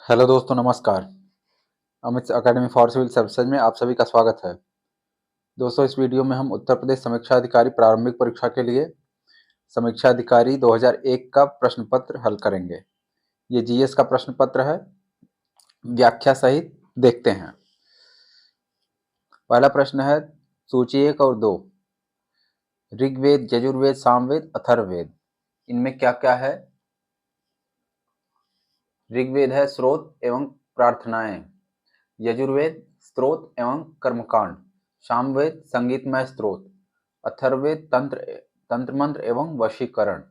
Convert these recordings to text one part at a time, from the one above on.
Hello दोस्तों, नमस्कार। Amit academy for civil services में आप सभी का स्वागत है। दोस्तों, इस वीडियो में हम उत्तर प्रदेश समीक्षा अधिकारी प्रारंभिक परीक्षा के लिए समीक्षा अधिकारी 2001 का प्रश्न पत्र हल करेंगे। ये जीएस का प्रश्न पत्र है, व्याख्या सहित देखते हैं। पहला प्रश्न है सूची 1 और 2, ऋग्वेद, यजुर्वेद, सामवेद, अथर्ववेद, इनमें क्या क्या है। ऋग्वेद है स्रोत एवं प्रार्थनाएं, यजुर्वेद स्त्रोत एवं कर्मकांड, सामवेद संगीतमय स्त्रोत, अथर्ववेद तंत्र मंत्र एवं वशीकरण।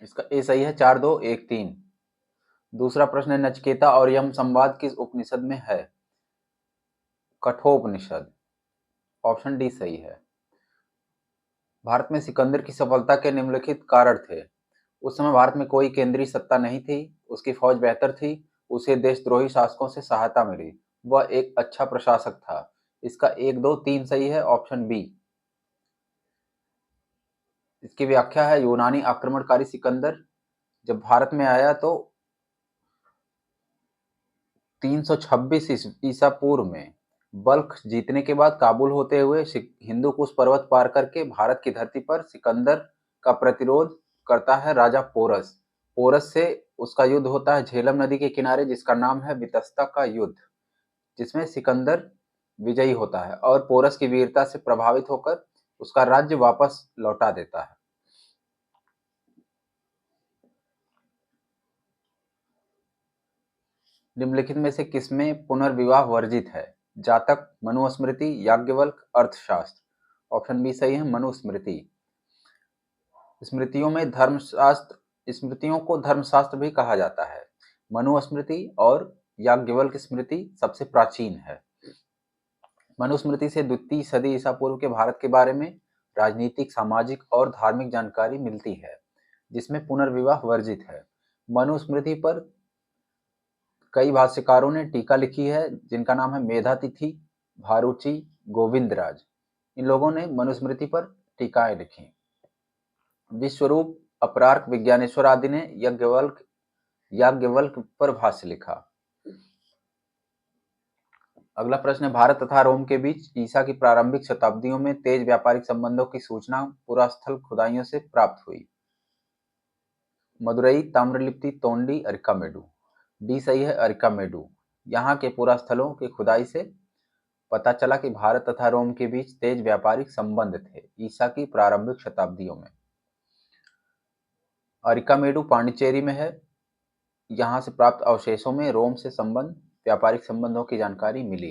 इसका ए सही है, 4, 2, 1, 3। दूसरा प्रश्न है नचिकेता और यम संवाद किस उपनिषद में है। कठोपनिषद, ऑप्शन डी सही है। भारत में सिकंदर की सफलता के निम्नलिखित कारण थे। उस समय भारत में कोई केंद्रीय सत्ता नहीं थी, उसकी फौज बेहतर थी, उसे देशद्रोही शासकों से सहायता मिली, वह एक अच्छा प्रशासक था। इसका 1, 2, 3 सही है, ऑप्शन बी। इसकी व्याख्या है यूनानी आक्रमणकारी सिकंदर जब भारत में आया तो 326 ईसा पूर्व में बल्ख जीतने के बाद काबुल होते हुए हिंदू कुश पर्वत पार करके भारत की धरती पर सिकंदर का प्रतिरोध करता है राजा पोरस। पोरस से उसका युद्ध होता है झेलम नदी के किनारे, जिसका नाम है वितस्ता का युद्ध, जिसमें सिकंदर विजयी होता है और पोरस की वीरता से प्रभावित होकर उसका राज्य वापस लौटा देता है। निम्नलिखित में से किसमें पुनर्विवाह वर्जित है। जातक, मनुस्मृति, याज्ञवल्क्य, अर्थशास्त्र। ऑप्शन बी सही है, मनुस्मृति। स्मृतियों को धर्मशास्त्र भी कहा जाता है। मनुस्मृति और याज्ञवल्क्य स्मृति सबसे प्राचीन है। मनुस्मृति से द्वितीय सदी ईसा पूर्व के भारत के बारे में राजनीतिक, सामाजिक और धार्मिक जानकारी मिलती है, जिसमें पुनर्विवाह वर्जित है। मनुस्मृति पर कई भाष्यकारों ने टीका लिखी है, जिनका नाम है मेधातिथि, भारुचि, गोविंदराज। इन लोगों ने मनुस्मृति पर टीकाएं लिखी। विश्वरूप, अपरार्क, विज्ञानेश्वर आदि ने याज्ञवल्क्य पर भाष्य लिखा। अगला प्रश्न है भारत तथा रोम के बीच ईसा की प्रारंभिक शताब्दियों में तेज व्यापारिक संबंधों की सूचना पुरास्थल खुदाइयों से प्राप्त हुई। मदुरई, ताम्रलिप्ति, तोंडी, अरिकामेडू। डी सही है, अरिकामेडू। यहाँ के पुरास्थलों की खुदाई से पता चला कि भारत तथा रोम के बीच तेज व्यापारिक संबंध थे ईसा की प्रारंभिक शताब्दियों में। अरिकामेडू पांडिचेरी में है। यहाँ से प्राप्त अवशेषों में रोम से व्यापारिक संबंधों की जानकारी मिली।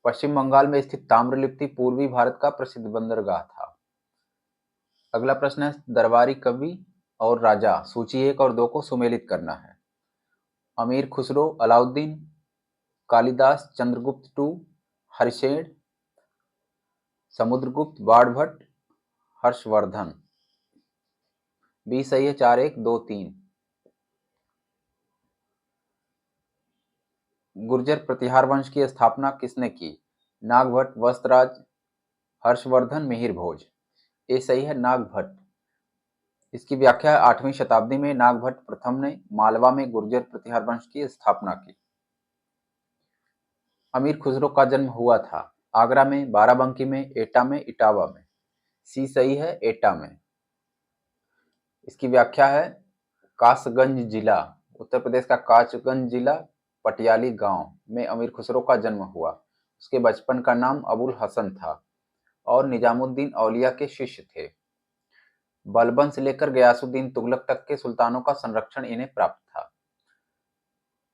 पश्चिम बंगाल में स्थित ताम्रलिप्ति पूर्वी भारत का प्रसिद्ध बंदरगाह था। अगला प्रश्न है दरबारी कवि और राजा, सूची 1 और 2 को सुमेलित करना है। अमीर खुसरो, अलाउद्दीन, कालिदास, चंद्रगुप्त टू, हरिशेन, समुद्रगुप्त, बाणभट्ट, हर्षवर्धन। बी सही है, 4, 1, 2, 3। गुर्जर प्रतिहार वंश की स्थापना किसने की। नागभट्ट, वस्त्रराज, हर्षवर्धन, मिहिर भोज। ए सही है, नागभट्ट। इसकी व्याख्या 8वीं शताब्दी में नागभट्ट प्रथम ने मालवा में गुर्जर प्रतिहार वंश की स्थापना की। अमीर खुसरो का जन्म हुआ था आगरा में, बाराबंकी में, एटा में, इटावा में। सी सही है, एटा में। इसकी व्याख्या है कासगंज जिला, उत्तर प्रदेश का कासगंज जिला, पटियाली गांव में अमीर खुसरो का जन्म हुआ। उसके बचपन का नाम अबुल हसन था और निजामुद्दीन औलिया के शिष्य थे। बलबन से लेकर गयासुद्दीन तुगलक तक के सुल्तानों का संरक्षण इन्हें प्राप्त था।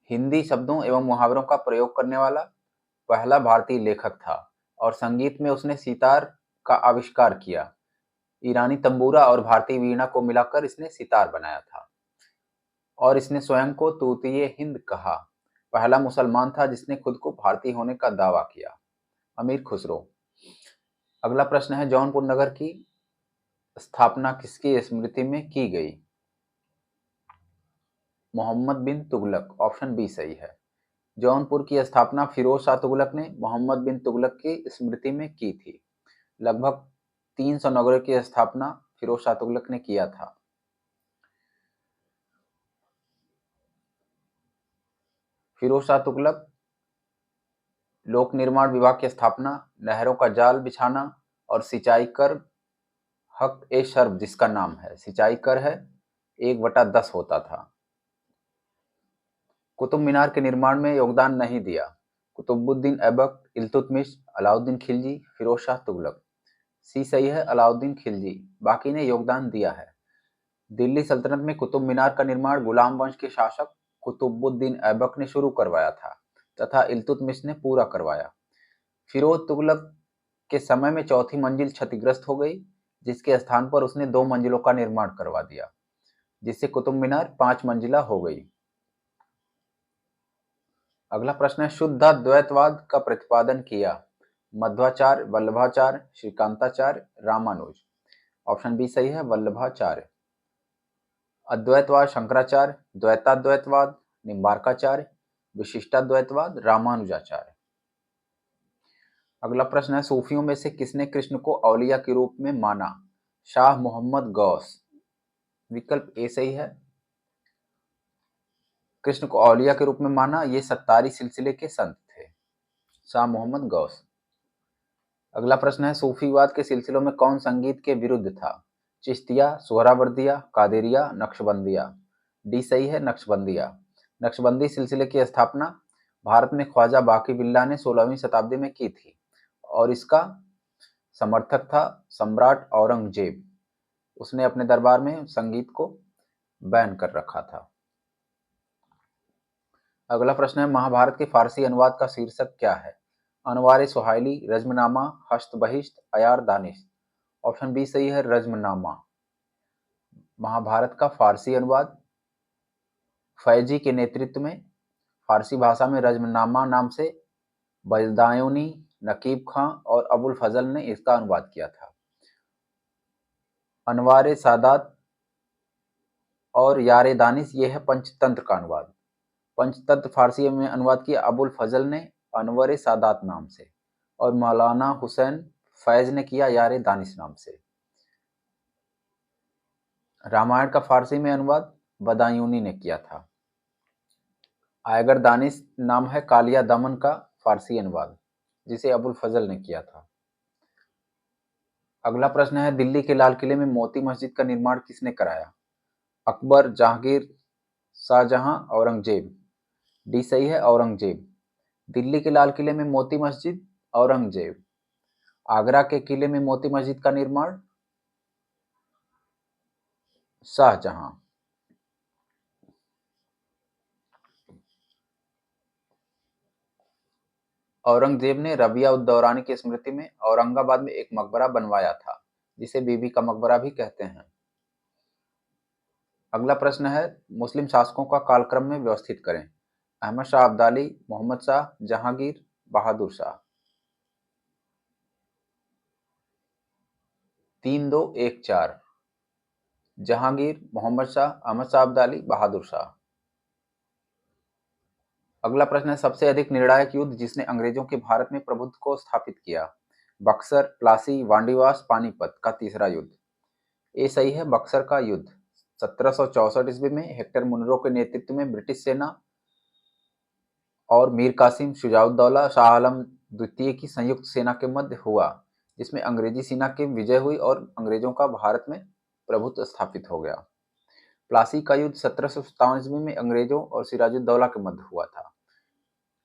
हिंदी शब्दों एवं मुहावरों का प्रयोग करने वाला पहला भारतीय लेखक था और संगीत में उसने सितार का आविष्कार किया। ईरानी तंबूरा और भारतीय वीणा को मिलाकर इसने सितार बनाया था और इसने स्वयं को तूतीय हिंद कहा। पहला मुसलमान था जिसने खुद को भारतीय होने का दावा किया। अमीर खुसरो। अगला प्रश्न है जौनपुर नगर की स्थापना किसकी स्मृति में की गई। मोहम्मद बिन तुगलक, ऑप्शन बी सही है। जौनपुर की स्थापना फिरोज शाह तुगलक ने मोहम्मद बिन तुगलक की स्मृति में की थी। लगभग 300 नगरों की स्थापना फिरोज शाह तुगलक ने किया था। फिरोज शाह तुगलक लोक निर्माण विभाग की स्थापना, नहरों का जाल बिछाना और सिंचाई कर हक ए शर्ब जिसका नाम है, सिंचाई कर है 1/10 होता था। कुतुब मीनार के निर्माण में योगदान नहीं दिया, कुतुबुद्दीन ऐबक, इल्तुतमिश, अलाउद्दीन खिलजी, फिरोज शाह तुगलक। सी सही है, अलाउद्दीन खिलजी, बाकी ने योगदान दिया है। दिल्ली सल्तनत में कुतुब मीनार का निर्माण गुलाम वंश के शासक कुतुबुद्दीन ऐबक ने शुरू करवाया था तथा इल्तुतमिश ने पूरा करवाया। फिरोज तुगलक के समय में चौथी मंजिल क्षतिग्रस्त हो गई, जिसके स्थान पर उसने 2 मंजिलों का निर्माण करवा दिया, जिससे कुतुब मीनार 5 मंजिला हो गई। अगला प्रश्न है, शुद्धाद्वैतवाद का प्रतिपादन किया? मध्वाचार्य, वल्लभाचार्य, श्रीकांताचार्य, रामानुज। ऑप्शन बी सही है, वल्लभाचार्य। अद्वैतवाद शंकराचार्य, द्वैताद्वैतवाद निम्बार्काचार्य, विशिष्टाद्वैतवाद रामानुजाचार्य। अगला प्रश्न है, सूफियों में से किसने कृष्ण को औलिया के रूप में माना? शाह मोहम्मद गौस। विकल्प ए सही है, कृष्ण को औलिया के रूप में माना, ये सत्तारी सिलसिले के संत थे, शाह मोहम्मद गौस। अगला प्रश्न है, सूफीवाद के सिलसिलों में कौन संगीत के विरुद्ध था? चिश्तिया, सोहरावर्दिया, कादिरिया, नक्शबंदिया। डी सही है, नक्शबंदिया। नक्शबंदी सिलसिले की स्थापना भारत में ख्वाजा बाकी बिल्ला ने 16वीं शताब्दी में की थी और इसका समर्थक था सम्राट औरंगजेब। उसने अपने दरबार में संगीत को बैन कर रखा था। अगला प्रश्न है, महाभारत के फारसी अनुवाद का शीर्षक क्या है? अनवार सुहाइली, रज्मनामा, हस्तबहिष्ट, अयार दानिश। ऑप्शन बी सही है, रज्मनामा। महाभारत का फारसी अनुवाद फैजी के नेतृत्व में फारसी भाषा में रज्मनामा नाम से बलदायूनी, नकीब खां और अबुल फजल ने इसका अनुवाद किया था। अनवार सादात और यार दानिश ये है पंचतंत्र का अनुवाद। पंचतंत्र फारसी में अनुवाद किया अबुल फजल ने अनवर सादात नाम से और मौलाना हुसैन फैज ने किया यार दानिश नाम से। रामायण का फारसी में अनुवाद बदायूनी ने किया था। आयगर दानिश नाम है कालिया दमन का फारसी अनुवाद, जिसे अबुल फजल ने किया था। अगला प्रश्न है, दिल्ली के लाल किले में मोती मस्जिद का निर्माण किसने कराया? अकबर, जहांगीर, शाहजहां, औरंगजेब। डी सही है, औरंगजेब। दिल्ली के लाल किले में मोती मस्जिद औरंगजेब। आगरा के किले में मोती मस्जिद का निर्माण शाहजहां। औरंगजेब ने रबिया उद दौरानी की स्मृति में औरंगाबाद में एक मकबरा बनवाया था, जिसे बीबी का मकबरा भी कहते हैं। अगला प्रश्न है, मुस्लिम शासकों का कालक्रम में व्यवस्थित करें। अहमद शाह अब्दाली, मोहम्मद शाह, जहांगीर, बहादुर शाह। 3 2 1 4। जहांगीर, मोहम्मद शाह, अहमद शाह अब्दाली, बहादुर शाह। अगला प्रश्न है, सबसे अधिक निर्णायक युद्ध जिसने अंग्रेजों के भारत में प्रभुत्व को स्थापित किया? बक्सर, प्लासी, वांडीवास, पानीपत का तीसरा युद्ध। ये सही है, बक्सर का युद्ध। 1764 ईस्वी में हेक्टर मुनरो के नेतृत्व में ब्रिटिश सेना और मीर कासिम, शुजाउद्दौला, शाह आलम द्वितीय की संयुक्त सेना के मध्य हुआ, जिसमें अंग्रेजी सेना की विजय हुई और अंग्रेजों का भारत में प्रभुत्व स्थापित हो गया। प्लासी का युद्ध 1757 ईस्वी में अंग्रेजों और सिराजुद्दौला के मध्य हुआ था,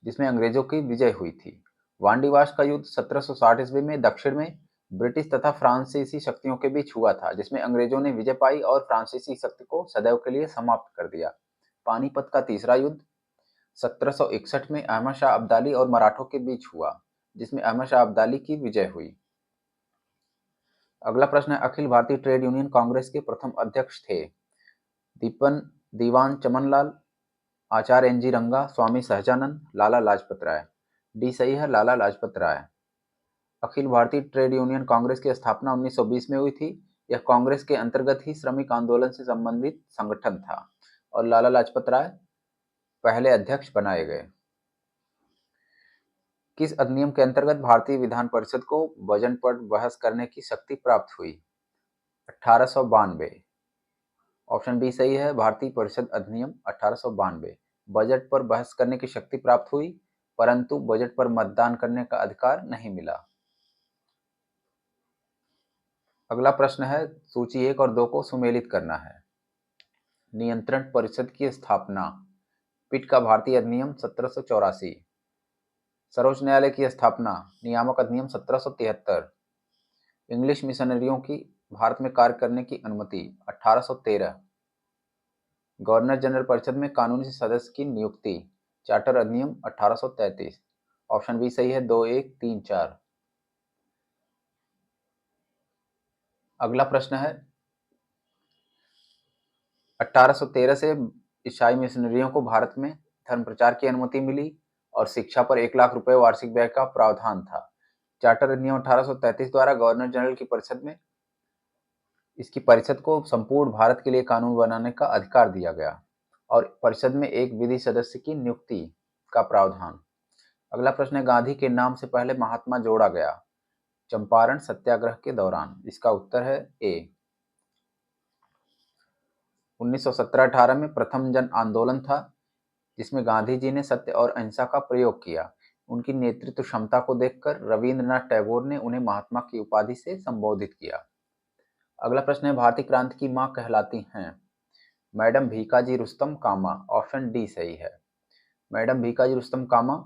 जिसमें अंग्रेजों की विजय हुई थी। वांडीवास का युद्ध 1760 ईस्वी में दक्षिण में ब्रिटिश तथा फ्रांसीसी शक्तियों के बीच हुआ था, जिसमें अंग्रेजों ने विजय पाई और फ्रांसीसी शक्ति को सदैव के लिए समाप्त कर दिया। पानीपत का तीसरा युद्ध 1761 में अहमद शाह अब्दाली और मराठों के बीच हुआ, जिसमें अहमद शाह अब्दाली की विजय हुई। अगला प्रश्न है, अखिल भारतीय ट्रेड यूनियन कांग्रेस के प्रथम अध्यक्ष थे? दीवान चमनलाल, आचार्य एन जी रंगा, स्वामी सहजानंद, लाला लाजपत राय। डी सही है, लाला लाजपत राय। अखिल भारतीय ट्रेड यूनियन कांग्रेस की स्थापना 1920 में हुई थी। यह कांग्रेस के अंतर्गत ही श्रमिक आंदोलन से संबंधित संगठन था और लाला लाजपत राय पहले अध्यक्ष बनाए गए। किस अधिनियम के अंतर्गत भारतीय विधान परिषद को बजट पर बहस करने की शक्ति प्राप्त हुई? 1892। ऑप्शन बी सही है, भारतीय परिषद अधिनियम 1892। बजट पर बहस करने की शक्ति प्राप्त हुई, परंतु बजट पर मतदान करने का अधिकार नहीं मिला। अगला प्रश्न है, सूची 1 और 2 को सुमेलित करना है। नियंत्रण परिषद की स्थापना, पिट का भारतीय अधिनियम 1784। सर्वोच्च न्यायालय की स्थापना, नियामक अधिनियम 1773। इंग्लिश मिशनरियों की भारत में कार्य करने की अनुमति, 1813। गवर्नर जनरल परिषद में कानूनी सदस्य की नियुक्ति, चार्टर अधिनियम 1833। ऑप्शन बी सही है, 2, 1, 3, 4। अगला प्रश्न है, 1813 से ईसाई मिशनरियों को भारत में धर्म प्रचार की अनुमति मिली और शिक्षा पर 1 लाख रुपए वार्षिक व्यय का प्रावधान था। चार्टर अधिनियम 1833 द्वारा गवर्नर जनरल की परिषद में इसकी परिषद को संपूर्ण भारत के लिए कानून बनाने का अधिकार दिया गया और परिषद में एक विधि सदस्य की नियुक्ति का प्रावधान। अगला प्रश्न है, गांधी के नाम से पहले महात्मा जोड़ा गया, चंपारण सत्याग्रह के दौरान। इसका उत्तर है ए। 1917-18 में प्रथम जन आंदोलन था जिसमें गांधी जी ने सत्य और अहिंसा का प्रयोग किया। उनकी नेतृत्व क्षमता को देखकर रविंद्रनाथ टैगोर ने उन्हें महात्मा की उपाधि से संबोधित किया। अगला प्रश्न है, भारतीय क्रांति की मां कहलाती हैं मैडम भीकाजी रुस्तम कामा। ऑप्शन डी सही है। मैडम भीकाजी रुस्तम कामा,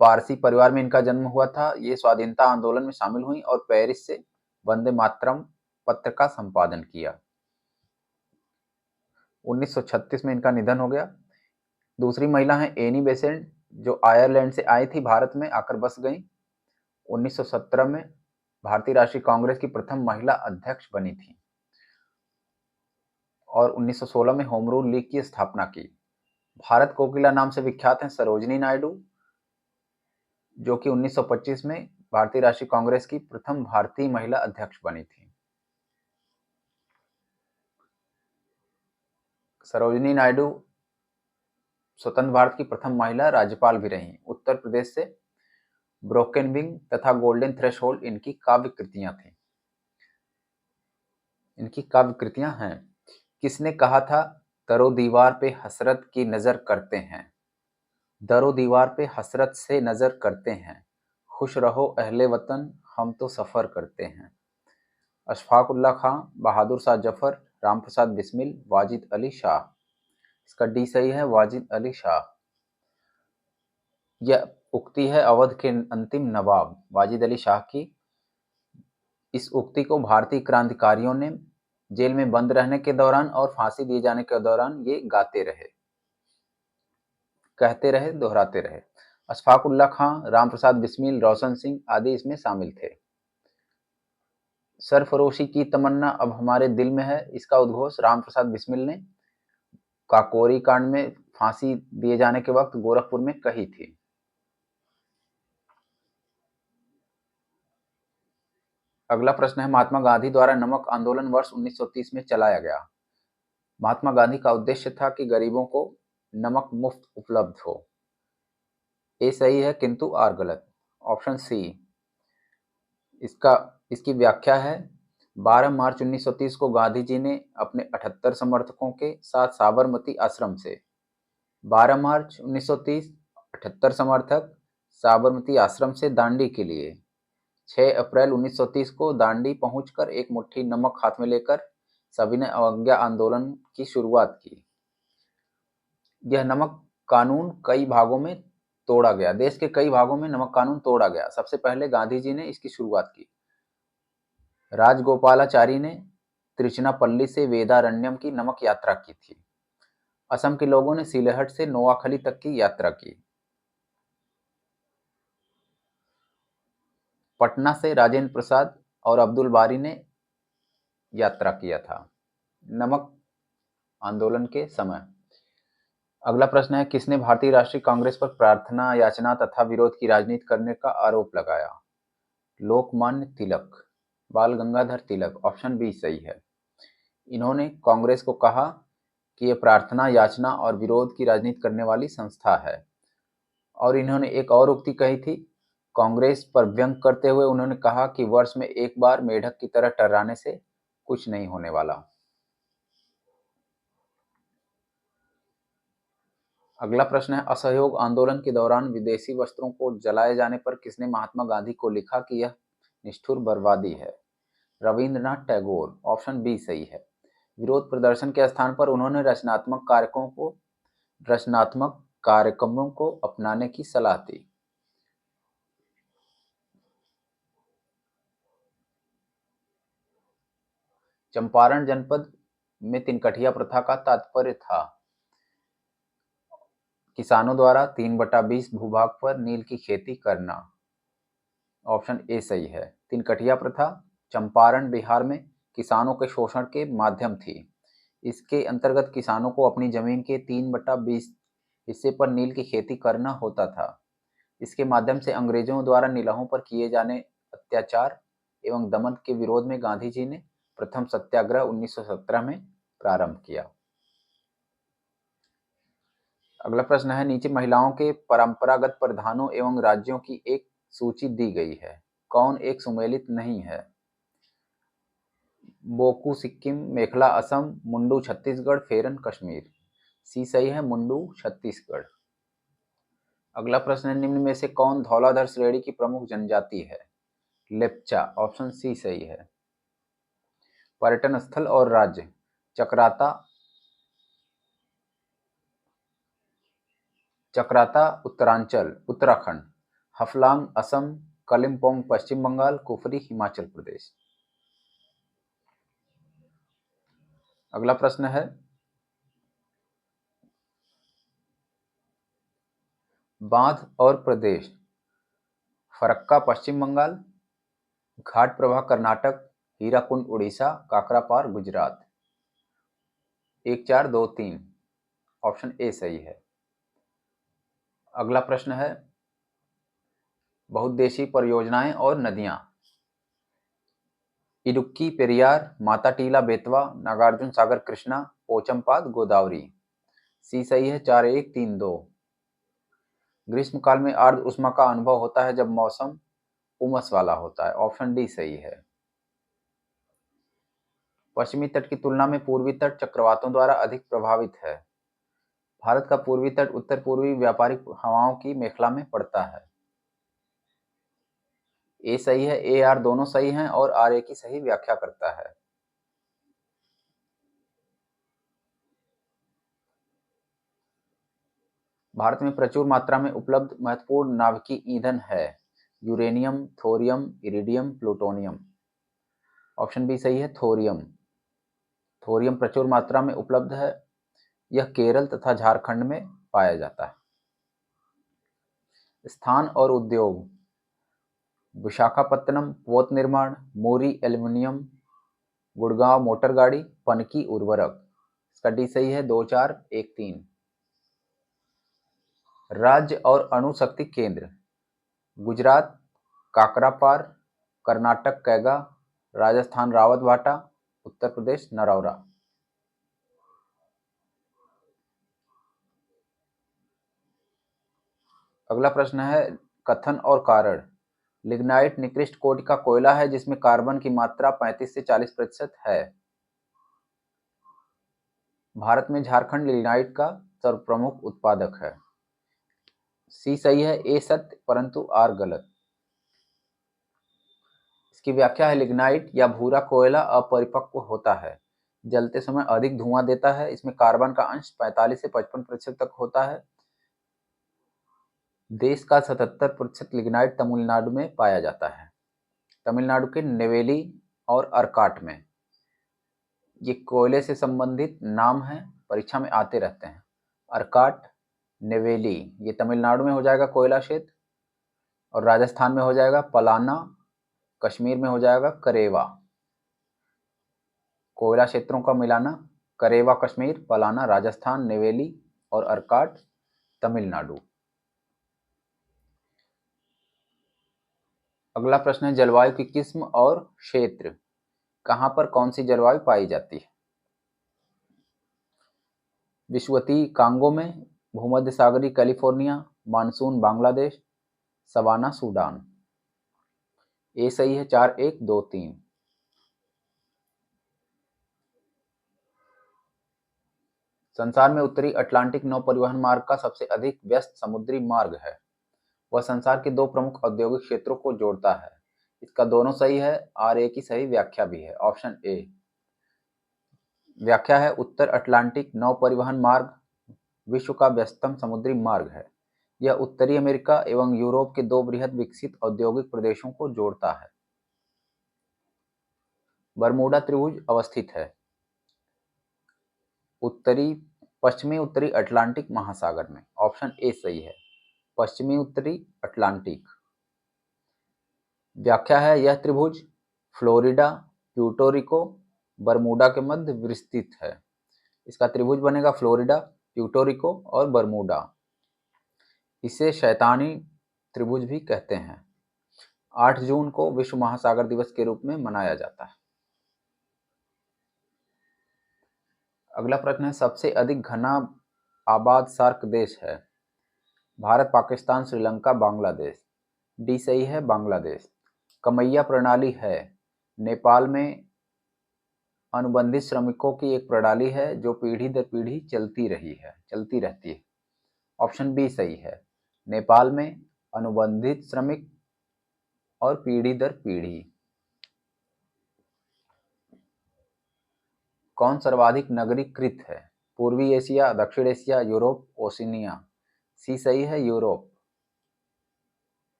पारसी परिवार में इनका जन्म हुआ था। ये स्वाधीनता आंदोलन में शामिल हुई और पेरिस से वंदे मातरम पत्र का संपादन किया। 1936 में इनका निधन हो गया। दूसरी महिला है एनी बेसेंट, जो आयरलैंड से आई थी, भारत में आकर बस गई। 1917 में भारतीय राष्ट्रीय कांग्रेस की प्रथम महिला अध्यक्ष बनी थी और 1916 में होम रूल लीग की स्थापना की। भारत कोकिला नाम से विख्यात हैं सरोजिनी नायडू, जो कि 1925 में भारतीय राष्ट्रीय कांग्रेस की प्रथम भारतीय महिला अध्यक्ष बनी थी। सरोजिनी नायडू स्वतंत्र भारत की प्रथम महिला राज्यपाल भी रहीं। उत्तर प्रदेश से ब्रोकन विंग तथा गोल्डन थ्रेशोल्ड इनकी काव्य कृतियां थीं। इनकी काव्य कृतियां हैं, किसने कहा था दरो दीवार पे हसरत की नजर करते हैं, दरो दीवार पे हसरत से नजर करते हैं, खुश रहो अहले वतन हम तो सफर करते हैं। अशफाक उल्लाह खां, बहादुर शाह जफर, राम प्रसाद बिस्मिल, वाजिद अली शाह। इसका डी सही है, वाजिद अली शाह। यह उक्ति है अवध के अंतिम नवाब वाजिद अली शाह की। इस उक्ति को भारतीय क्रांतिकारियों ने जेल में बंद रहने के दौरान और फांसी दिए जाने के दौरान ये गाते रहे, कहते रहे, दोहराते रहे। अशफाक उल्लाह खां, राम प्रसाद बिस्मिल, रोशन सिंह आदि इसमें शामिल थे। सरफरोशी की तमन्ना अब हमारे दिल में है, इसका उद्घोष राम प्रसाद बिस्मिल ने काकोरी कांड में फांसी दिए जाने के वक्त गोरखपुर में कही थी। अगला प्रश्न है, महात्मा गांधी द्वारा नमक आंदोलन वर्ष 1930 में चलाया गया। महात्मा गांधी का उद्देश्य था कि गरीबों को नमक मुफ्त उपलब्ध हो। ए सही है किंतु आर गलत। Option C. इसकी व्याख्या है, 12 मार्च 1930 को गांधी जी ने अपने 78 समर्थकों के साथ साबरमती आश्रम से 12 मार्च 1930 78 समर्थक साबरमती आश्रम से दांडी के लिए 6 अप्रैल 1930 को दांडी पहुंचकर एक मुट्ठी नमक हाथ में लेकर सभी ने अवज्ञा आंदोलन की शुरुआत की। यह नमक कानून कई भागों में तोड़ा गया, देश के कई भागों में नमक कानून तोड़ा गया। सबसे पहले गांधी जी ने इसकी शुरुआत की। राजगोपालाचारी ने त्रिचनापल्ली से वेदारण्यम की नमक यात्रा की थी। असम के लोगों ने सिलहट से नोआखली तक की यात्रा की। पटना से राजेंद्र प्रसाद और अब्दुल बारी ने यात्रा किया था नमक आंदोलन के समय। अगला प्रश्न है, किसने भारतीय राष्ट्रीय कांग्रेस पर प्रार्थना, याचना तथा विरोध की राजनीति करने का आरोप लगाया? लोकमान्य तिलक, बाल गंगाधर तिलक। ऑप्शन बी सही है। इन्होंने कांग्रेस को कहा कि यह प्रार्थना, याचना और विरोध की राजनीति करने वाली संस्था है। और इन्होंने एक और उक्ति कही थी, कांग्रेस पर व्यंग करते हुए उन्होंने कहा कि वर्ष में एक बार मेढक की तरह टर्राने से कुछ नहीं होने वाला। अगला प्रश्न है, असहयोग आंदोलन के दौरान विदेशी वस्त्रों को जलाए जाने पर किसने महात्मा गांधी को लिखा कि यह निष्ठुर बर्बादी है? रविंद्रनाथ टैगोर। ऑप्शन बी सही है। विरोध प्रदर्शन के स्थान पर उन्होंने रचनात्मक कार्यक्रमों को अपनाने की सलाह दी। चंपारण जनपद में तिनकठिया प्रथा का तात्पर्य था किसानों द्वारा 3/20 भूभाग पर नील की खेती करना। ऑप्शन ए सही है। तिनकठिया प्रथा चंपारण बिहार में किसानों के शोषण के माध्यम थी। इसके अंतर्गत किसानों को अपनी जमीन के 3/20 हिस्से पर नील की खेती करना होता था। इसके माध्यम से अंग्रेजों द्वारा नीलहों पर किए जाने अत्याचार एवं दमन के विरोध में गांधी जी ने प्रथम सत्याग्रह 1917 में प्रारंभ किया। अगला प्रश्न है, नीचे महिलाओं के परंपरागत परिधानों एवं राज्यों की एक सूची दी गई है, कौन एक सुमेलित नहीं है? बोकू सिक्किम, मेखला असम, मुंडू छत्तीसगढ़, फेरन कश्मीर। सी सही है, मुंडू छत्तीसगढ़। अगला प्रश्न है, निम्न में से कौन धौलाधर श्रेणी की प्रमुख जनजाति है? लेप्चा। ऑप्शन सी सही है। पर्यटन स्थल और राज्य, चक्राता उत्तरांचल उत्तराखंड, हफलांग असम, कलिम्पोंग पश्चिम बंगाल, कुफरी हिमाचल प्रदेश। अगला प्रश्न है, बांध और प्रदेश, फरक्का पश्चिम बंगाल, घाट प्रभा कर्नाटक, हीराकुंड उड़ीसा, काकरापार गुजरात। 1 4 2 3। ऑप्शन ए सही है। अगला प्रश्न है, बहुउद्देशीय परियोजनाएं और नदियां, इडुक्की पेरियार, माता टीला बेतवा, नागार्जुन सागर कृष्णा, पोचमपाद गोदावरी। सी सही है, 4 1 3 2। ग्रीष्म काल में आर्द्र उष्मा का अनुभव होता है जब मौसम उमस वाला होता है। ऑप्शन डी सही है। पश्चिमी तट की तुलना में पूर्वी तट चक्रवातों द्वारा अधिक प्रभावित है। भारत का पूर्वी तट उत्तर पूर्वी व्यापारिक हवाओं की मेखला में पड़ता है। ए सही है, ए आर दोनों सही हैं और आर ए की सही व्याख्या करता है। भारत में प्रचुर मात्रा में उपलब्ध महत्वपूर्ण नाभिकीय ईंधन है uranium, thorium, iridium, plutonium. Option B सही है, थोरियम। थोरियम प्रचुर मात्रा में उपलब्ध है। यह केरल तथा झारखंड में पाया जाता है। स्थान और उद्योग, विशाखापत्तनम पोत निर्माण, मोरी एल्युमिनियम, गुड़गांव मोटर गाड़ी, पनकी उर्वरक। इसका डी सही है, 2 4 1 3। राज्य और अणुशक्ति केंद्र, गुजरात काकरापार, कर्नाटक कैगा, राजस्थान रावतभाटा, उत्तर प्रदेश नरौरा। अगला प्रश्न है, कथन और कारण। लिग्नाइट निकृष्ट कोटि का कोयला है जिसमें कार्बन की मात्रा 35 से 40% है। भारत में झारखंड लिग्नाइट का सर्वप्रमुख उत्पादक है। सी सही है, ए सत्य परंतु आर गलत। इसकी व्याख्या है, लिग्नाइट या भूरा कोयला अपरिपक्व होता है, जलते समय अधिक धुआं देता है, इसमें कार्बन का अंश 45 से 55% तक होता है। देश का 77% लिग्नाइट तमिलनाडु में पाया जाता है, तमिलनाडु के नेवेली और अर्काट में। ये कोयले से संबंधित नाम हैं, परीक्षा में आते रहते हैं। अर्काट, नेवेली, ये तमिलनाडु में हो जाएगा कोयला क्षेत्र, और राजस्थान में हो जाएगा पलाना, कश्मीर में हो जाएगा करेवा। कोयला क्षेत्रों का मिलाना, करेवा कश्मीर, पलाना राजस्थान, नेवेली और अर्काट तमिलनाडु। अगला प्रश्न है, जलवायु की किस्म और क्षेत्र, कहां पर कौन सी जलवायु पाई जाती है? विषुवतीय कांगो में, भूमध्य सागरीय California, monsoon Bangladesh, savanna Sudan. A सही है, 4 1 2 3। संसार में उत्तरी अटलांटिक नौ परिवहन मार्ग का सबसे अधिक व्यस्त समुद्री मार्ग है। वह संसार के दो प्रमुख औद्योगिक क्षेत्रों को जोड़ता है। इसका दोनों सही है और ए की सही व्याख्या भी है। Option A. व्याख्या है उत्तर अटलांटिक नौ परिवहन मार्ग विश्व का व्यस्ततम समुद्री मार्ग है। यह उत्तरी अमेरिका एवं यूरोप के दो बृहद विकसित औद्योगिक प्रदेशों को जोड़ता है। बरमूडा त्रिभुज अवस्थित है पश्चिमी उत्तरी अटलांटिक महासागर में। ऑप्शन ए सही है, पश्चिमी उत्तरी अटलांटिक। व्याख्या है यह त्रिभुज फ्लोरिडा, प्यूर्टो रिको, बरमूडा के मध्य विस्तृत है। इसका त्रिभुज बनेगा फ्लोरिडा, प्यूर्टो रिको और बरमूडा। इसे शैतानी त्रिभुज भी कहते हैं। 8 जून को विश्व महासागर दिवस के रूप में मनाया जाता है। अगला प्रश्न है सबसे अधिक घना आबाद सार्क देश है। भारत, पाकिस्तान, श्रीलंका, बांग्लादेश। डी सही है, बांग्लादेश। कमैया प्रणाली है नेपाल में अनुबंधित श्रमिकों की एक प्रणाली है जो पीढ़ी दर पीढ़ी चलती रहती है। ऑप्शन बी सही है, नेपाल में अनुबंधित श्रमिक और पीढ़ी दर पीढ़ी। कौन सर्वाधिक नगरीकृत है? पूर्वी एशिया, दक्षिण एशिया, यूरोप, ओशिनिया। सी सही है, यूरोप।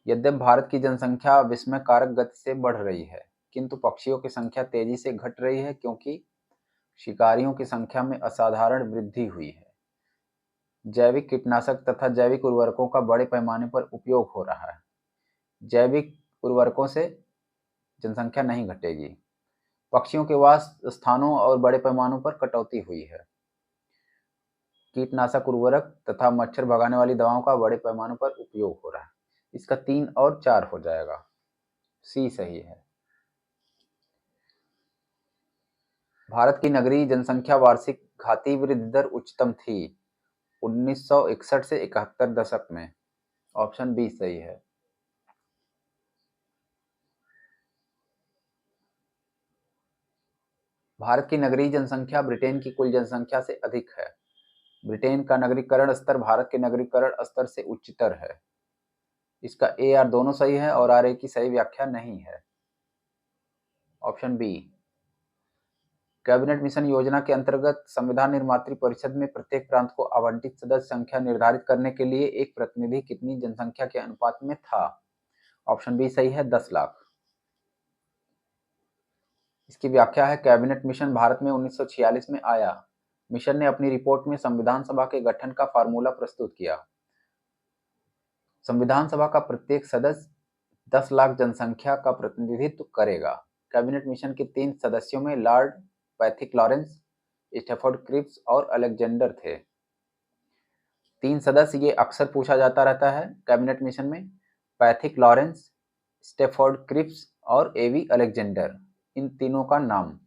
यद्यपि भारत की जनसंख्या विस्मयकारक गति से बढ़ रही है, किंतु पक्षियों की संख्या तेजी से घट रही है क्योंकि शिकारियों की संख्या में असाधारण वृद्धि हुई है। जैविक कीटनाशक तथा जैविक उर्वरकों का बड़े पैमाने पर उपयोग हो रहा है। जैविक उर्वरकों से जनसंख्या नहीं घटेगी। पक्षियों के वास स्थानों और बड़े पैमानों पर कटौती हुई है। कीटनाशक उर्वरक तथा मच्छर भगाने वाली दवाओं का बड़े पैमाने पर उपयोग हो रहा है। इसका 3 और 4 हो जाएगा। सी सही है। भारत की नगरीय जनसंख्या वार्षिक घातीय वृद्धि दर उच्चतम थी 1961 से 71 दशक में। ऑप्शन बी सही है। भारत की नगरीय जनसंख्या ब्रिटेन की कुल जनसंख्या से अधिक है। ब्रिटेन का नगरीकरण स्तर भारत के नगरीकरण स्तर से उच्चतर है। इसका ए आर दोनों सही है और आर ए की सही व्याख्या नहीं है। Option B. कैबिनेट मिशन योजना के अंतर्गत संविधान निर्मात्री परिषद में प्रत्येक प्रांत को आवंटित सदस्य संख्या निर्धारित करने के लिए एक प्रतिनिधि कितनी जनसंख्या के अनुपात में था? ऑप्शन बी सही है, 10 लाख। इसकी व्याख्या है कैबिनेट मिशन भारत में 1946 में आया। मिशन ने अपनी रिपोर्ट में संविधान सभा के गठन का फार्मूला प्रस्तुत किया। संविधान सभा का प्रत्येक सदस्य 10 लाख जनसंख्या का प्रतिनिधित्व करेगा। कैबिनेट मिशन के 3 सदस्यों में Lord Pethick Lawrence, Stafford Cripps और अलेक्जेंडर थे। 3 सदस्य ये अक्सर पूछा जाता रहता है कैबिनेट मिशन में, पैथिक लॉरेंस, स्टैफोर्ड क्रिप्स और एवी अलेक्जेंडर। इन तीनों का नाम।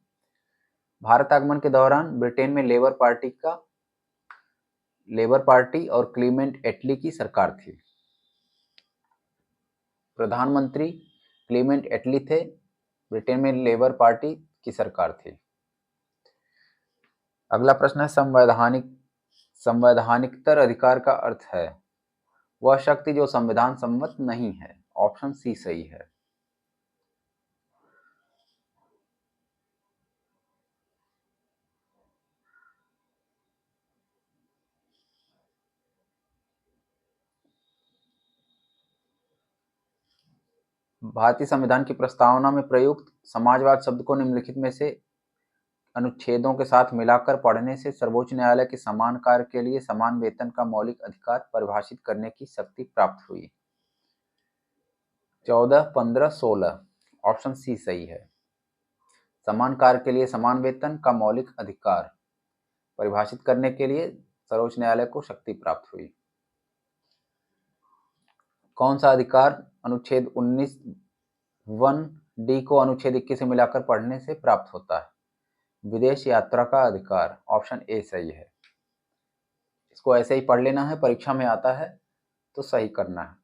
भारत आगमन के दौरान ब्रिटेन में लेबर पार्टी और क्लीमेंट एटली की सरकार थी। प्रधानमंत्री क्लीमेंट एटली थे। ब्रिटेन में लेबर पार्टी की सरकार थी। अगला प्रश्न है संवैधानिकतर अधिकार का अर्थ है वह शक्ति जो संविधान सम्मत नहीं है। ऑप्शन सी सही है। भारतीय संविधान की प्रस्तावना में प्रयुक्त समाजवाद शब्द को निम्नलिखित में से अनुच्छेदों के साथ मिलाकर पढ़ने से सर्वोच्च न्यायालय के समान कार्य के लिए समान वेतन का मौलिक अधिकार परिभाषित करने की शक्ति प्राप्त हुई। 14, 15, 16। ऑप्शन सी सही है। समान कार्य के लिए समान वेतन का मौलिक अधिकार परिभाषित करने के लिए सर्वोच्च न्यायालय को शक्ति प्राप्त हुई। कौन सा अधिकार अनुच्छेद 19(1)(d) को अनुच्छेद 21 से मिलाकर पढ़ने से प्राप्त होता है? विदेश यात्रा का अधिकार। ऑप्शन ए सही है। इसको ऐसे ही पढ़ लेना है, परीक्षा में आता है तो सही करना है।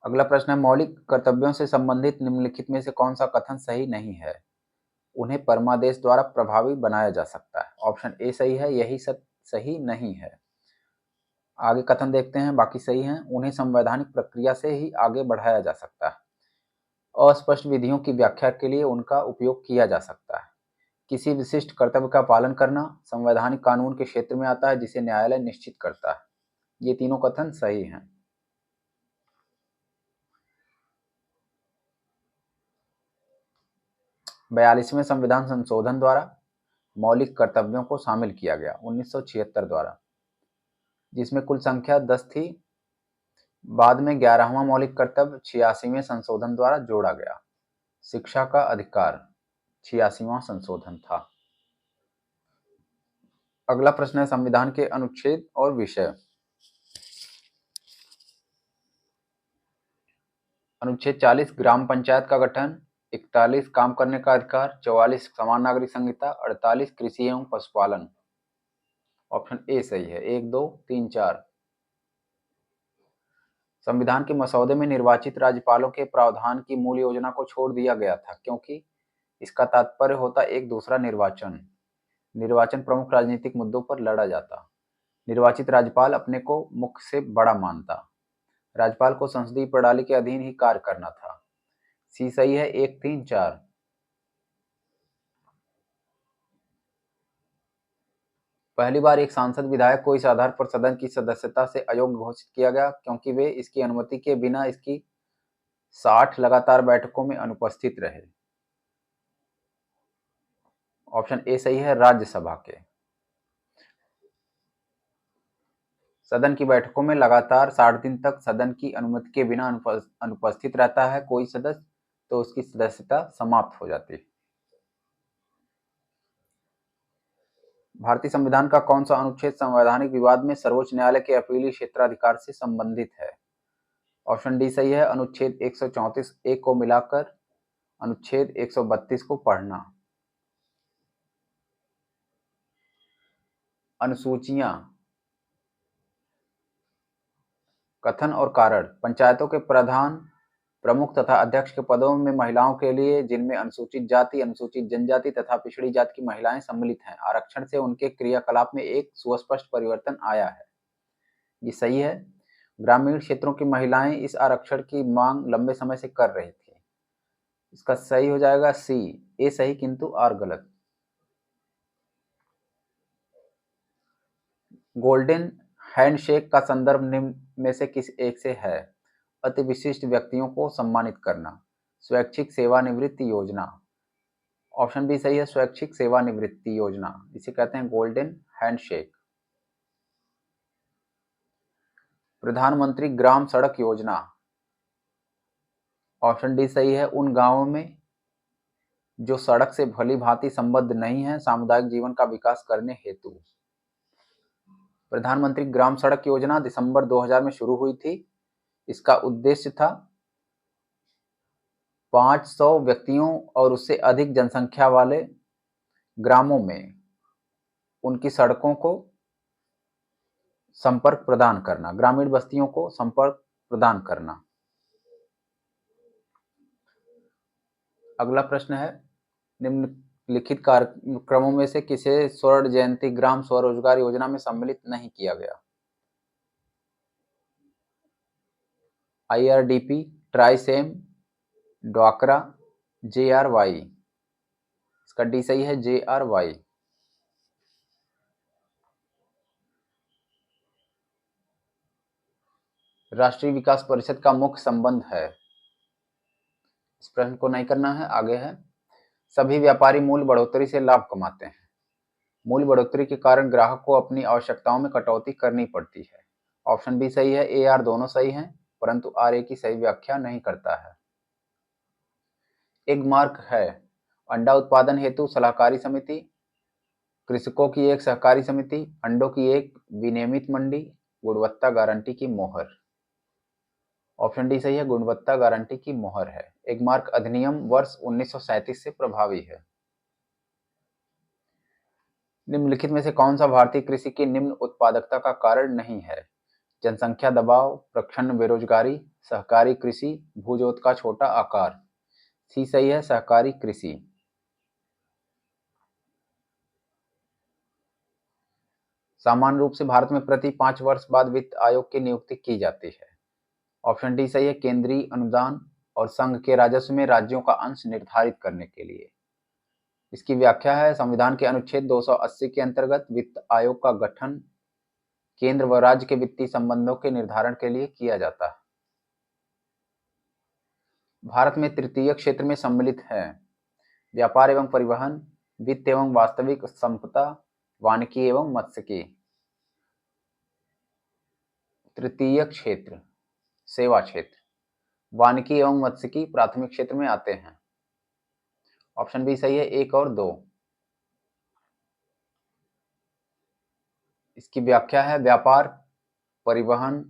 अगला प्रश्न है मौलिक कर्तव्यों से संबंधित निम्नलिखित में से कौन सा कथन सही नहीं है? उन्हें परमादेश द्वारा प्रभावी बनाया जा सकता है। ऑप्शन ए सही है, यही सब सही नहीं है। आगे कथन देखते हैं, बाकी सही हैं। उन्हें संवैधानिक प्रक्रिया से ही आगे बढ़ाया जा सकता है। अस्पष्ट विधियों की व्याख्या के लिए उनका उपयोग किया जा सकता है। किसी विशिष्ट कर्तव्य का पालन करना संवैधानिक कानून के क्षेत्र में आता है, जिसे न्यायालय निश्चित करता है। ये तीनों कथन सही हैं। 42वें संविधान संशोधन द्वारा मौलिक कर्तव्यों को शामिल किया गया 1976 द्वारा, जिसमें कुल संख्या 10 थी। बाद में 11वां मौलिक कर्तव्य 86वें संशोधन द्वारा जोड़ा गया। शिक्षा का अधिकार 86वां संशोधन था। अगला प्रश्न है संविधान के अनुच्छेद और विषय। अनुच्छेद 40 ग्राम पंचायत का गठन, 41 काम करने का अधिकार, 44 समान नागरिक संहिता, 48 कृषि एवं पशुपालन। ऑप्शन ए सही है, 1, 2, 3, 4। संविधान के मसौदे में निर्वाचित राज्यपालों के प्रावधान की मूल योजना को छोड़ दिया गया था, क्योंकि इसका तात्पर्य होता एक दूसरा निर्वाचन। निर्वाचन प्रमुख राजनीतिक मुद्दों पर लड़ा जाता। निर्वाचित राज्यपाल अपने को मुख्य से बड़ा मानता। राज्यपाल को संसदीय प्रणाली के अधीन ही कार्य करना था। सी सही है, 1, 3, 4। पहली बार एक सांसद विधायक को इस आधार पर सदन की सदस्यता से अयोग्य घोषित किया गया क्योंकि वे इसकी अनुमति के बिना इसकी 60 लगातार बैठकों में अनुपस्थित रहे। ऑप्शन ए सही है, राज्यसभा के। सदन की बैठकों में लगातार 60 दिन तक सदन की अनुमति के बिना अनुपस्थित रहता है कोई सदस्य, तो उसकी सदस्यता समाप्त हो जाती है। भारतीय संविधान का कौन सा अनुच्छेद संवैधानिक विवाद में सर्वोच्च न्यायालय के अपीली क्षेत्राधिकार से संबंधित है? ऑप्शन डी सही है, अनुच्छेद 134 ए को मिलाकर अनुच्छेद 132 को पढ़ना। अनुसूचियां, कथन और कारण। पंचायतों के प्रधान, प्रमुख तथा अध्यक्ष के पदों में महिलाओं के लिए, जिनमें अनुसूचित जाति, अनुसूचित जनजाति तथा पिछड़ी जाति की महिलाएं सम्मिलित हैं, आरक्षण से उनके क्रियाकलाप में एक सुस्पष्ट परिवर्तन आया है। ये सही है। ग्रामीण क्षेत्रों की महिलाएं इस आरक्षण की मांग लंबे समय से कर रही थी। इसका सही हो जाएगा सी। ए सही किंतु आर गलत। गोल्डन हैंडशेक का संदर्भ निम्न में से किस एक से है? अति विशिष्ट व्यक्तियों को सम्मानित करना, स्वैच्छिक सेवानिवृत्ति योजना। ऑप्शन बी सही है, स्वैच्छिक सेवानिवृत्ति योजना, इसे कहते हैं गोल्डन हैंडशेक। प्रधानमंत्री ग्राम सड़क योजना। ऑप्शन डी सही है, उन गांवों में जो सड़क से भली भांति संबद्ध नहीं है, सामुदायिक जीवन का विकास करने हेतु। प्रधानमंत्री ग्राम सड़क योजना दिसंबर 2000 में शुरू हुई थी। इसका उद्देश्य था 500 व्यक्तियों और उससे अधिक जनसंख्या वाले ग्रामों में उनकी सड़कों को संपर्क प्रदान करना, ग्रामीण बस्तियों को संपर्क प्रदान करना। अगला प्रश्न है, निम्नलिखित कार्यक्रमों में से किसे स्वर्ण जयंती ग्राम स्वरोजगार योजना में सम्मिलित नहीं किया गया? IRDP, ट्राइसेम, ड्वाक्रा, JRY। इसका डी सही है, JRY। राष्ट्रीय विकास परिषद का मुख्य संबंध है। इस प्रश्न को नहीं करना है, आगे है। सभी व्यापारी मूल्य बढ़ोतरी से लाभ कमाते हैं। मूल्य बढ़ोतरी के कारण ग्राहक को अपनी आवश्यकताओं में कटौती करनी पड़ती है। ऑप्शन बी सही है, ए आर दोनों सही हैं, परंतु आर ए की सही व्याख्या नहीं करता है। एग मार्क है अंडा उत्पादन हेतु सलाहकारी समिति, कृषकों की एक सहकारी समिति, अंडों की एक विनियमित मंडी, गुणवत्ता गारंटी की मोहर। ऑप्शन डी सही है, गुणवत्ता गारंटी की मोहर है। एग मार्क अधिनियम वर्ष 1937 से प्रभावी है। निम्नलिखित में से कौन सा भारतीय कृषि की निम्न उत्पादकता का कारण नहीं है? जनसंख्या दबाव, प्रखंड बेरोजगारी, सहकारी कृषि, भूजोत का छोटा आकार। सी सही है, सहकारी कृषि। सामान्य रूप से भारत में प्रति 5 वर्ष बाद वित्त आयोग की नियुक्ति की जाती है। ऑप्शन डी सही है, केंद्रीय अनुदान और संघ के राजस्व में राज्यों का अंश निर्धारित करने के लिए। इसकी व्याख्या है, संविधान के अनुच्छेद 280 के अंतर्गत वित्त आयोग का गठन केंद्र व राज्य के वित्तीय संबंधों के निर्धारण के लिए किया जाता है। भारत में तृतीय क्षेत्र में सम्मिलित हैं व्यापार एवं परिवहन, वित्त एवं वास्तविक संपदा, वानिकी एवं मत्स्यिकी। तृतीय क्षेत्र सेवा क्षेत्र, वानिकी एवं मत्स्यिकी प्राथमिक क्षेत्र में आते हैं। ऑप्शन बी सही है, 1 और 2। इसकी व्याख्या है, व्यापार, परिवहन,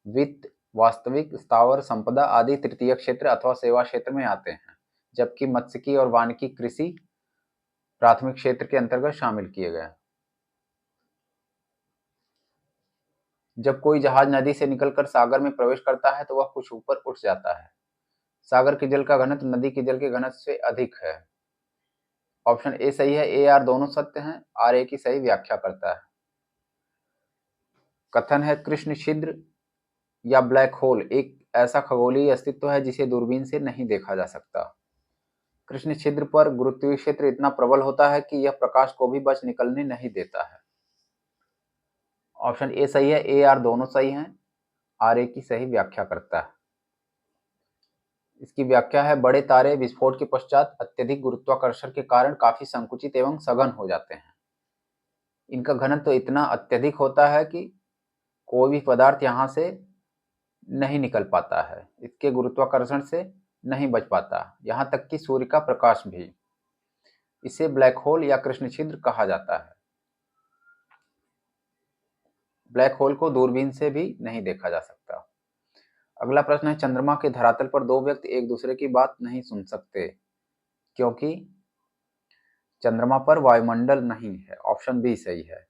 वित्त, वास्तविक स्थावर संपदा आदि तृतीय क्षेत्र अथवा सेवा क्षेत्र में आते हैं, जबकि मत्स्यिकी और वानिकी कृषि प्राथमिक क्षेत्र के अंतर्गत शामिल किए गए। जब कोई जहाज नदी से निकलकर सागर में प्रवेश करता है तो वह कुछ ऊपर उठ जाता है। सागर के जल का घनत्व नदी के जल के घनत्व से अधिक है। ऑप्शन ए सही है, ए आर दोनों सत्य हैं, आर ए की सही व्याख्या करता है। कथन है, कृष्ण छिद्र या ब्लैक होल एक ऐसा खगोलीय अस्तित्व है जिसे दूरबीन से नहीं देखा जा सकता। कृष्ण छिद्र पर गुरुत्वीय क्षेत्र इतना प्रबल होता है कि यह प्रकाश को भी बच निकलने नहीं देता है। ऑप्शन ए सही है, ए आर दोनों सही हैं, आर ए की सही व्याख्या करता है। इसकी व्याख्या है, बड़े तारे विस्फोट के पश्चात अत्यधिक गुरुत्वाकर्षण के कारण काफी संकुचित एवं सघन हो जाते हैं। इनका घनत्व तो इतना अत्यधिक होता है कि कोई भी पदार्थ यहाँ से नहीं निकल पाता है, इसके गुरुत्वाकर्षण से नहीं बच पाता, यहाँ तक कि सूर्य का प्रकाश भी। इसे ब्लैक होल या कृष्ण छिद्र कहा जाता है। ब्लैक होल को दूरबीन से भी नहीं देखा जा सकता। अगला प्रश्न है, चंद्रमा के धरातल पर दो व्यक्ति एक दूसरे की बात नहीं सुन सकते क्योंकि चंद्रमा पर वायुमंडल नहीं है। ऑप्शन बी सही है।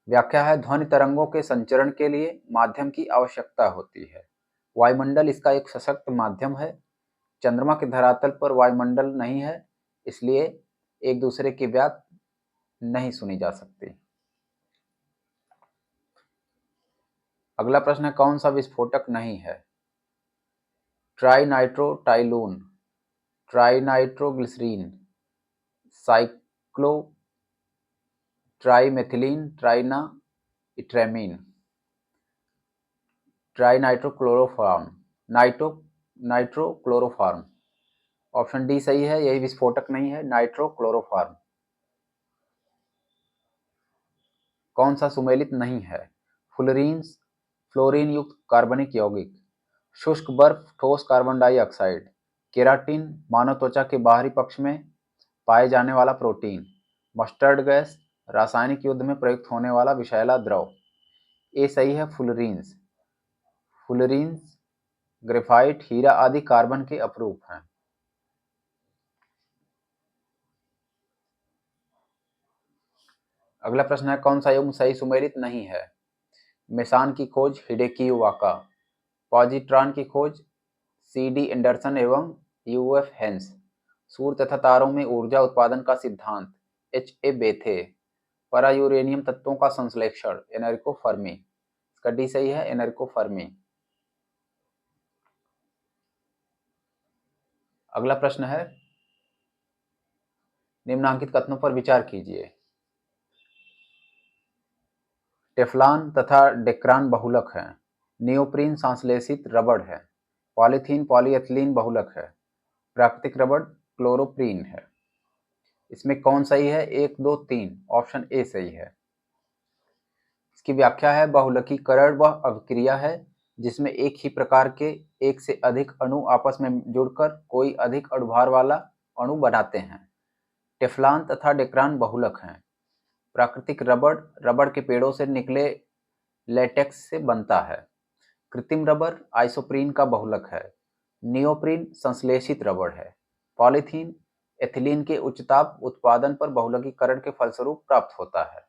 व्याख्या है, ध्वनि तरंगों के संचरण के लिए माध्यम की आवश्यकता होती है। वायुमंडल इसका एक सशक्त माध्यम है। चंद्रमा के धरातल पर वायुमंडल नहीं है, इसलिए एक दूसरे की बात नहीं सुनी जा सकती। अगला प्रश्न है, कौन सा विस्फोटक नहीं है? ट्राइनाइट्रोटाइलून, ट्राइनाइट्रोग्लिसरीन, साइक्लो ट्राइमेथिलीन, ट्राइनाइट्रामीन, ट्राइनाइट्रोक्लोरोफॉर्म, नाइट्रोक्लोरोफॉर्म। ऑप्शन डी सही है, यही विस्फोटक नहीं है, नाइट्रोक्लोरोफॉर्म। कौन सा सुमेलित नहीं है? फ्लोरीन, फ्लोरीन युक्त कार्बनिक यौगिक, शुष्क बर्फ, ठोस कार्बन डाइऑक्साइड, केराटिन, मानव त्वचा के बाहरी पक्ष में पाए जाने वाला प्रोटीन, मस्टर्ड गैस, रासायनिक युद्ध में प्रयुक्त होने वाला विषैला द्रव। ए सही है, फ्लोरीन्स। फ्लोरीन्स ग्रेफाइट, हीरा आदि कार्बन के अपरूप हैं। अगला प्रश्न है, कौन सा युग्म सही सुमेलित नहीं है? मेसान की खोज हिडेकी वाका, पॉजिट्रॉन की खोज सी डी एंडरसन एवं यूएफ हेंस, सूर्य तथा तारों में ऊर्जा उत्पादन का सिद्धांत एच ए बेथे, परायूरेनियम तत्वों का संश्लेषण एनरिको फर्मी। इसका डी सही है, एनरिको फर्मी। अगला प्रश्न है, निम्नांकित कथनों पर विचार कीजिए। टेफ्लॉन तथा डेक्रान बहुलक है, नियोप्रीन संश्लेषित रबड़ है, पॉलीथीन पॉलीएथिलीन बहुलक है, प्राकृतिक रबड़ क्लोरोप्रीन है। इसमें कौन सही है? 1, 2, 3। ऑप्शन ए सही है। इसकी व्याख्या है, बहुलकीकरण वह अभिक्रिया है जिसमें एक ही प्रकार के एक से अधिक अणु आपस में जुड़कर कोई अधिक अणुभार वाला अणु बनाते हैं। टेफ्लॉन तथा डेक्रान बहुलक हैं। प्राकृतिक रबड़ रबड़ के पेड़ों से निकले लेटेक्स से बनता है। कृत्रिम रबड़ आइसोप्रीन का बहुलक है। नियोप्रीन संश्लेषित रबड़ है। पॉलीथीन एथिलीन के उच्च ताप उत्पादन पर बहुलकीकरण के फलस्वरूप प्राप्त होता है,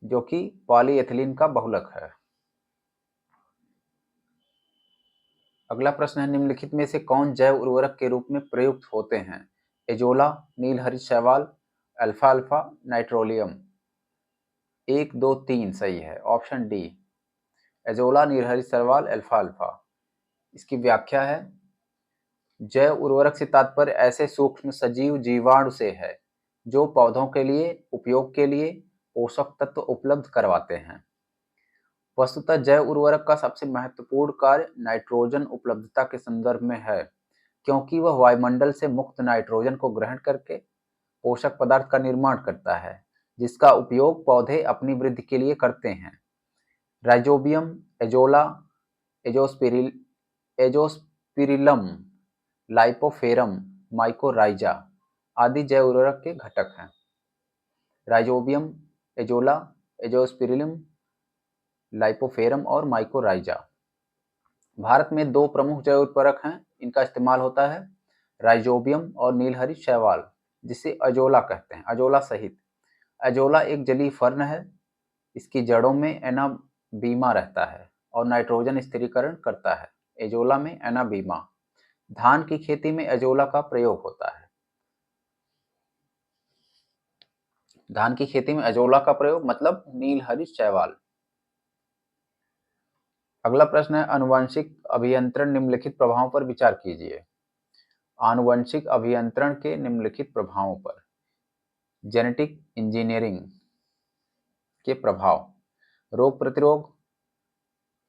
जो कि पॉलीएथिलीन का बहुलक है। अगला प्रश्न है, निम्नलिखित में से कौन जैव उर्वरक के रूप में प्रयुक्त होते हैं? एजोला, नील हरित शैवाल, अल्फा अल्फा, नाइट्रोलियम। 1 2 3 सही है, ऑप्शन डी एजोला, नीलहरी शैवाल, अल्फा अल्फा। इसकी व्याख्या है जैव उर्वरक से तात्पर्य ऐसे सूक्ष्म सजीव जीवाणु से है जो पौधों के लिए उपयोग के लिए पोषक तत्व उपलब्ध करवाते हैं। वस्तुतः जैव उर्वरक का सबसे महत्वपूर्ण कार्य नाइट्रोजन उपलब्धता के संदर्भ में है, क्योंकि वह वायुमंडल से मुक्त नाइट्रोजन को ग्रहण करके पोषक पदार्थ का निर्माण करता है, जिसका उपयोग पौधे अपनी वृद्धि के लिए करते हैं। राइजोबियम, एजोला, एजोस्पिरिल एजोस्पिरिलम, लाइपोफेरम, माइकोराइजा आदि जैव उर्वरक के घटक हैं। राइजोबियम, एजोला, एजोस्पिरिलम, लाइपोफेरम और माइकोराइजा। भारत में 2 प्रमुख जैव उर्वरक हैं, इनका इस्तेमाल होता है राइजोबियम और नीलहरी शैवाल, जिसे अजोला कहते हैं, अजोला सहित। अजोला एक जलीय फर्न है, इसकी जड़ों में एनाबीमा रहता है और नाइट्रोजन स्थिरीकरण करता है। एजोला में एनाबीमा। धान की खेती में एजोला का प्रयोग होता है। धान की खेती में एजोला का प्रयोग मतलब नीलहरी शैवाल। अगला प्रश्न है आनुवंशिक अभियंत्रण निम्नलिखित प्रभावों पर विचार कीजिए। आनुवंशिक अभियंत्रण के निम्नलिखित प्रभावों पर। जेनेटिक इंजीनियरिंग के प्रभाव, रोग प्रतिरोध,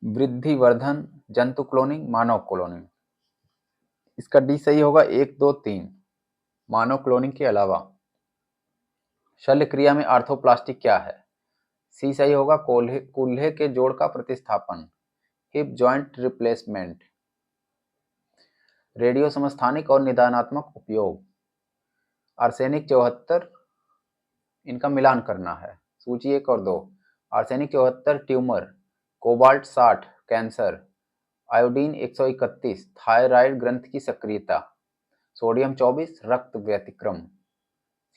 वृद्धि वर्धन, जंतु क्लोनिंग, मानव क्लोनिंग। इसका डी सही होगा, 1 2 3। मानव क्लोनिंग के अलावा। शल्य क्रिया में आर्थोप्लास्टी क्या है? सी सही होगा, कूल्हे के जोड़ का प्रतिस्थापन, हिप जॉइंट रिप्लेसमेंट। रेडियो समस्थानिक और निदानात्मक उपयोग। आर्सेनिक 74, इनका मिलान करना है। सूची 1 और 2। Arsenic 74 tumour, cobalt 60 cancer, iodine 131 thyroid ग्रंथि की सक्रियता, सोडियम 24 रक्त व्यतिक्रम।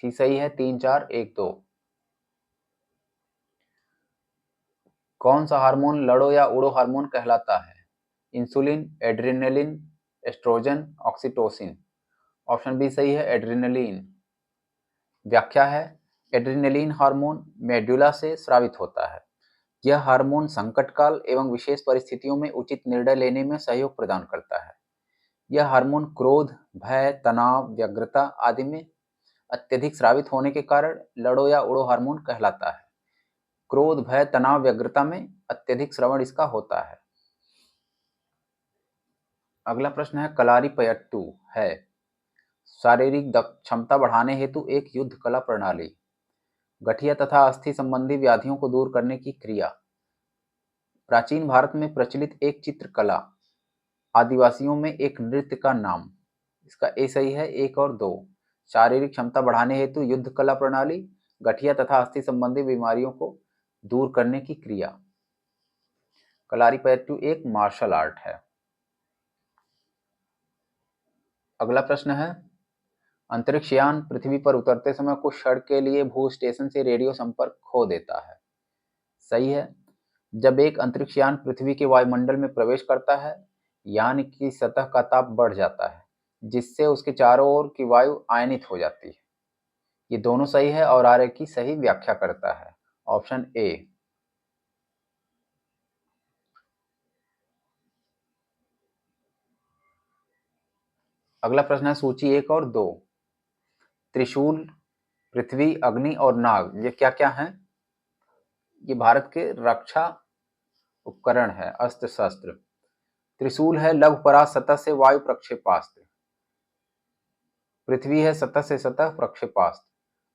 सी सही है, 3 4 1 2। कौन सा हार्मोन लड़ो या उड़ो हार्मोन कहलाता है? Insulin, adrenaline, oestrogen, oxytocin. Option B सही है, एड्रेनलिन। व्याख्या है एड्रेनलिन हार्मोन मेडुला से स्रावित होता है। यह हार्मोन संकट काल एवं विशेष परिस्थितियों में उचित निर्णय लेने में सहयोग प्रदान करता है। यह हार्मोन क्रोध, भय, तनाव, व्यग्रता आदि में अत्यधिक स्रावित होने के कारण लड़ो या उड़ो हार्मोन कहलाता है। क्रोध, भय, तनाव, व्यग्रता में अत्यधिक श्रवण इसका होता है। अगला प्रश्न है कलारीपयट्टू है शारीरिक क्षमता बढ़ाने हेतु एक युद्ध कला प्रणाली। गठिया तथा अस्थि संबंधी व्याधियों को दूर करने की क्रिया। प्राचीन भारत में प्रचलित एक चित्रकला। आदिवासियों में एक नृत्य का नाम। इसका ए सही है, 1 और 2। शारीरिक क्षमता बढ़ाने हेतु युद्ध कला प्रणाली, गठिया तथा अस्थि संबंधी बीमारियों को दूर करने की क्रिया। कलारीपयट्टू एक मार्शल आर्ट है। अगला प्रश्न है अंतरिक्षयान पृथ्वी पर उतरते समय कुछ क्षण के लिए भू स्टेशन से रेडियो संपर्क खो देता है। सही है। जब एक अंतरिक्षयान पृथ्वी के वायुमंडल में प्रवेश करता है, यान की सतह का ताप बढ़ जाता है, जिससे उसके चारों ओर की वायु आयनित हो जाती है। ये दोनों सही है और आर्य की सही व्याख्या करता है। Option A. अगला प्रश्न है सूची 1 और 2। त्रिशूल, पृथ्वी, अग्नि और नाग, ये क्या क्या हैं? ये भारत के रक्षा उपकरण है, अस्त्र शस्त्र। त्रिशूल है लघु परास सतह से वायु प्रक्षेपास्त्र। पृथ्वी है सतह से सतह प्रक्षेपास्त्र।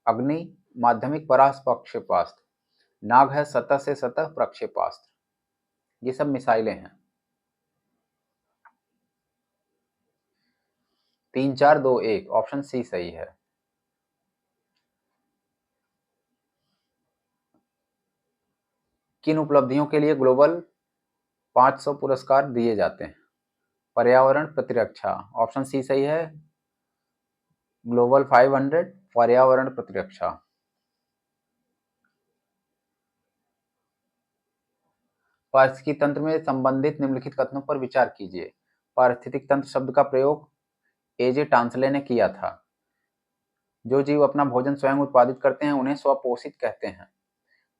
अग्नि माध्यमिक परास प्रक्षेपास्त्र। नाग है सतह से सतह प्रक्षेपास्त्र। ये सब मिसाइलें हैं। 3 4 2 1, ऑप्शन सी सही है। किन उपलब्धियों के लिए ग्लोबल 500 पुरस्कार दिए जाते हैं? पर्यावरण प्रतिरक्षा, ऑप्शन सी सही है, ग्लोबल 500 पर्यावरण प्रतिरक्षा। पारिस्थितिकी तंत्र में संबंधित निम्नलिखित कथनों पर विचार कीजिए। पारिस्थितिक तंत्र शब्द का प्रयोग एजे टांसले ने किया था। जो जीव अपना भोजन स्वयं उत्पादित करते हैं उन्हें स्वपोषित कहते हैं।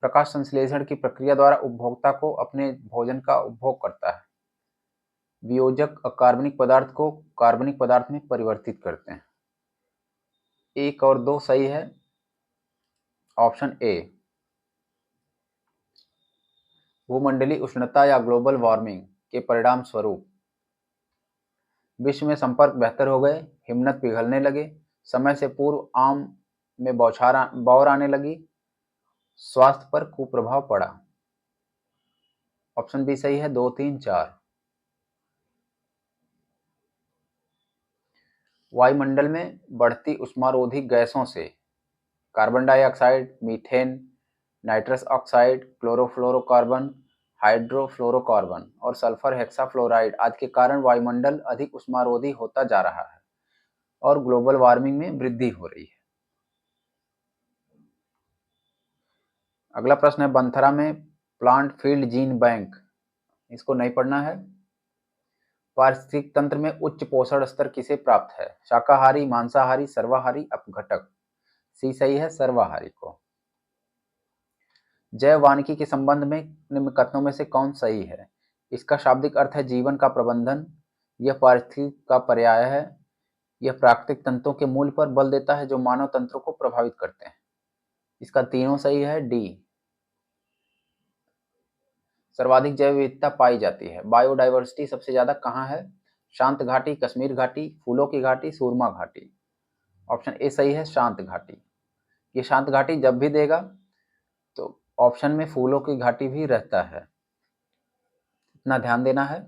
प्रकाश संश्लेषण की प्रक्रिया द्वारा उपभोक्ता को अपने भोजन का उपभोग करता है। वियोजक अकार्बनिक पदार्थ को कार्बनिक पदार्थ में परिवर्तित करते हैं। 1 और 2 सही है। Option A. भूमंडलीय उष्णता या ग्लोबल वार्मिंग के परिणाम स्वरूप विश्व में संपर्क बेहतर हो गए, हिमनद पिघलने लगे, समय से पूर्व आम में बौर आने लगी, स्वास्थ्य पर कुप्रभाव पड़ा। ऑप्शन बी सही है। 2, 3, 4। वायुमंडल में बढ़ती उष्मारोधी गैसों से carbon dioxide, methane, nitrous oxide, chlorofluorocarbon, hydrofluorocarbon और सल्फर हेक्साफ्लोराइड आदि के कारण वायुमंडल अधिक उष्मारोधी होता जा रहा है और ग्लोबल वार्मिंग में वृद्धि हो रही है। अगला प्रश्न है, बंथरा में प्लांट फील्ड जीन बैंक, इसको नहीं पढ़ना है। पारिस्थितिक तंत्र में उच्च पोषण स्तर किसे प्राप्त है? शाकाहारी, मांसाहारी, सर्वाहारी, अपघटक। सी सही है, सर्वाहारी को। जैव वानिकी के संबंध में निम्न कथनों में से कौन सही है? इसका शाब्दिक अर्थ है जीवन का प्रबंधन, यह पारिस्थितिक का पर्याय है, यह प्राकृतिक तंत्रों के मूल पर बल देता है जो मानव तंत्रों को प्रभावित करते हैं। इसका तीनों सही है। डी। सर्वाधिक जैव विविधता पाई जाती है, बायोडाइवर्सिटी सबसे ज्यादा कहाँ है? शांत घाटी, कश्मीर घाटी, फूलों की घाटी, सूरमा घाटी। ऑप्शन ए सही है, शांत घाटी। ये शांत घाटी जब भी देगा तो ऑप्शन में फूलों की घाटी भी रहता है, इतना ध्यान देना है।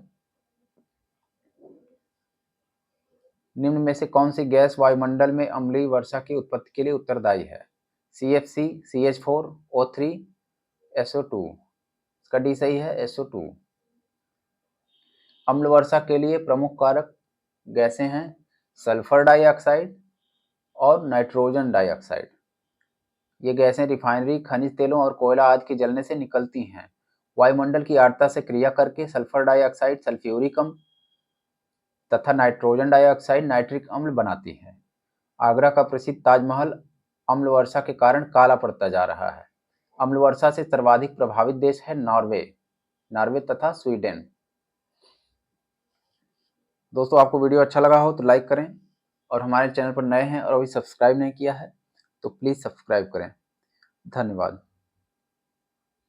निम्न में से कौन सी गैस वायुमंडल में अम्लीय वर्षा की उत्पत्ति के लिए उत्तरदायी है? CFC, CH4, O3, SO2। इसका डी सही है, SO2। अम्ल वर्षा के लिए प्रमुख कारक गैसें हैं सल्फर डाइऑक्साइड और नाइट्रोजन डाइऑक्साइड। ये गैसें रिफाइनरी, खनिज तेलों और कोयला आदि के जलने से निकलती हैं। वायुमंडल की आर्द्रता से क्रिया करके सल्फर डाइऑक्साइड सल्फ्यूरिक अम्ल तथा नाइट्रोजन डाइऑक्साइड नाइट्रिक अम्ल बनाती है। आगरा का प्रसिद्ध ताजमहल अम्ल वर्षा के कारण काला पड़ता जा रहा है। अम्ल वर्षा से सर्वाधिक प्रभावित देश है नॉर्वे तथा स्वीडन। दोस्तों, आपको वीडियो अच्छा लगा हो तो लाइक करें और हमारे चैनल पर नए हैं और अभी सब्सक्राइब नहीं किया है तो प्लीज़ सब्सक्राइब करें। धन्यवाद।